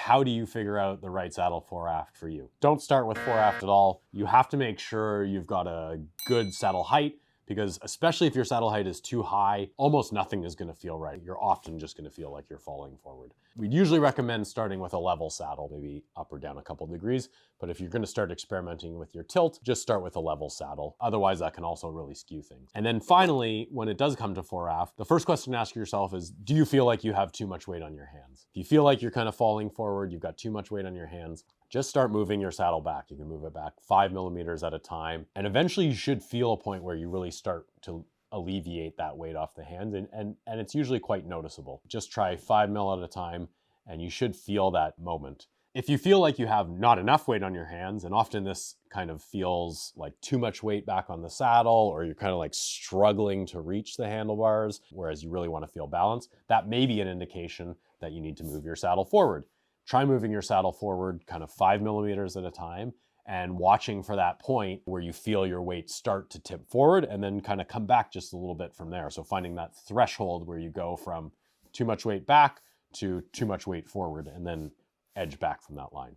how do you figure out the right saddle fore aft for you? Don't start with fore aft at all. You have to make sure you've got a good saddle height, because especially if your saddle height is too high, almost nothing is going to feel right. You're often just going to feel like you're falling forward. We'd usually recommend starting with a level saddle, maybe up or down a couple degrees. But if you're going to start experimenting with your tilt, just start with a level saddle. Otherwise, that can also really skew things. And then finally, when it does come to fore aft, the first question to ask yourself is, do you feel like you have too much weight on your hands? If you feel like you're kind of falling forward, you've got too much weight on your hands, just start moving your saddle back. You can move it back 5 millimeters at a time. And eventually you should feel a point where you really start to alleviate that weight off the hands. And it's usually quite noticeable. Just try 5 mil at a time and you should feel that moment. If you feel like you have not enough weight on your hands, and often this kind of feels like too much weight back on the saddle, or you're kind of like struggling to reach the handlebars, whereas you really want to feel balance, that may be an indication that you need to move your saddle forward. Try moving your saddle forward kind of 5 millimeters at a time and watching for that point where you feel your weight start to tip forward and then kind of come back just a little bit from there. So finding that threshold where you go from too much weight back to too much weight forward and then edge back from that line.